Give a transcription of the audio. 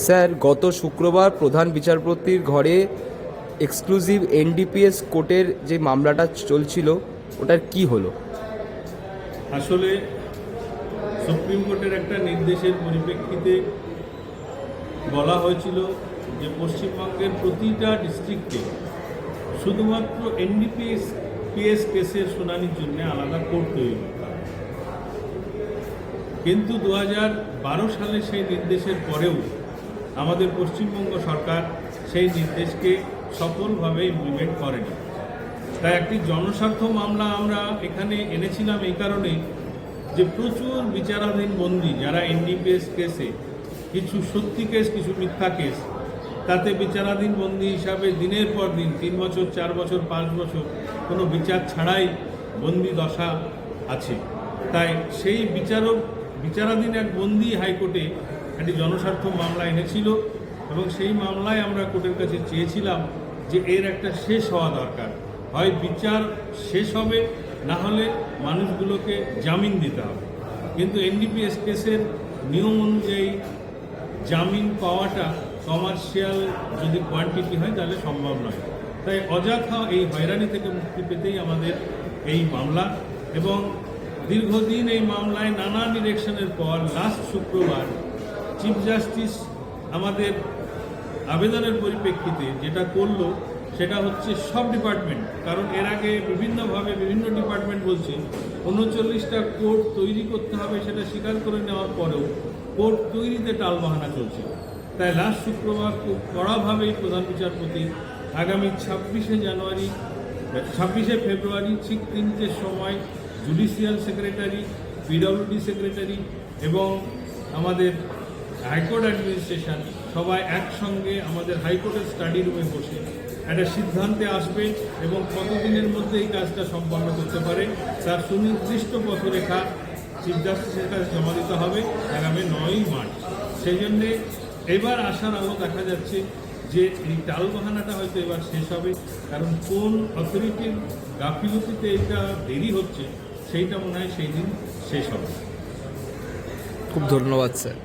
Sir, গত শুক্রবার প্রধান বিচারপতির ঘরে এক্সক্লুসিভ এনডিপিএস কোর্টের যে মামলাটা চলছিল ওটার কি হলো? আসলে সুপ্রিম কোর্টের একটা নির্দেশের পরিপ্রেক্ষিতে বলা হয়েছিল যে পশ্চিমবঙ্গের প্রতিটা ডিস্ট্রিক্টে শুধুমাত্র এনডিপিএস কেসের শুনানির জন্য আলাদা কোর্ট তৈরি করতে হবে। কিন্তু 2012 সালে সেই নির্দেশের পরেও আমাদের পশ্চিমবঙ্গ সরকার সেই নির্দেশকে সফলভাবে ইমপ্লিমেন্ট করেনি। তাই একটি জনস্বার্থ মামলা আমরা এখানে এনেছিলাম এই কারণে যে প্রচুর বিচারাধীন বন্দী যারা এনডিপিএস কেসে, কিছু সত্যি কেস কিছু মিথ্যা কেস, তাতে বিচারাধীন বন্দী হিসাবে দিনের পর দিন 3 বছর 4 বছর 5 বছর কোনো বিচার ছাড়াই বন্দি দশা আছে। তাই সেই বিচারাধীন এক বন্দী হাইকোর্টে একটি জনস্বার্থ মামলা এনেছিল এবং সেই মামলায় আমরা কোর্টের কাছে চেয়েছিলাম যে এর একটা শেষ হওয়া দরকার। হয় বিচার শেষ হবে, না হলে মানুষগুলোকে জামিন দিতে হবে। কিন্তু এনডিপিএস কেসের নিয়ম অনুযায়ী জামিন পাওয়াটা কমার্শিয়াল যদি কোয়ান্টিটি হয় তাহলে সম্ভব নয়। তাই অযথা এই হয়রানি থেকে মুক্তি পেতেই আমাদের এই মামলা, এবং দীর্ঘদিন এই মামলায় নানা ডিরেকশনের পর লাস্ট শুক্রবার চিফ জাস্টিস আমাদের আবেদনের পরিপ্রেক্ষিতে যেটা করলো সেটা হচ্ছে সব ডিপার্টমেন্ট, কারণ এর আগে বিভিন্নভাবে বিভিন্ন ডিপার্টমেন্ট বলছে 39টা কোর্ট তৈরি করতে হবে, সেটা স্বীকার করে নেওয়ার পরেও কোর্ট তৈরিতে টালবাহানা চলছে। তাই লাস্ট শুক্রবার খুব কড়াভাবেই প্রধান বিচারপতি আগামী 26শে ফেব্রুয়ারি ঠিক 3টের সময় জুডিশিয়াল সেক্রেটারি, পিডব্লিউডি সেক্রেটারি এবং আমাদের হাইকোর্ট অ্যাডমিনিস্ট্রেশন সবাই একসঙ্গে আমাদের হাইকোর্টের স্টাডি রুমে বসে একটা সিদ্ধান্তে আসবে এবং কতদিনের মধ্যে এই কাজটা সম্পন্ন করতে পারে তার সুনির্দিষ্ট পথরেখা চিফ জাস্টিসের কাছে জমা দিতে হবে আগামী 9ই মার্চ। সেই জন্যে এবার আশার আলো দেখা যাচ্ছে যে এই টালবাহানাটা হয়তো এবার শেষ হবে, কারণ কোন অথরিটির গাফিলতিতে এটা দেরি হচ্ছে সেইটা মনে হয় সেই দিন শেষ হবে। খুব ধন্যবাদ স্যার।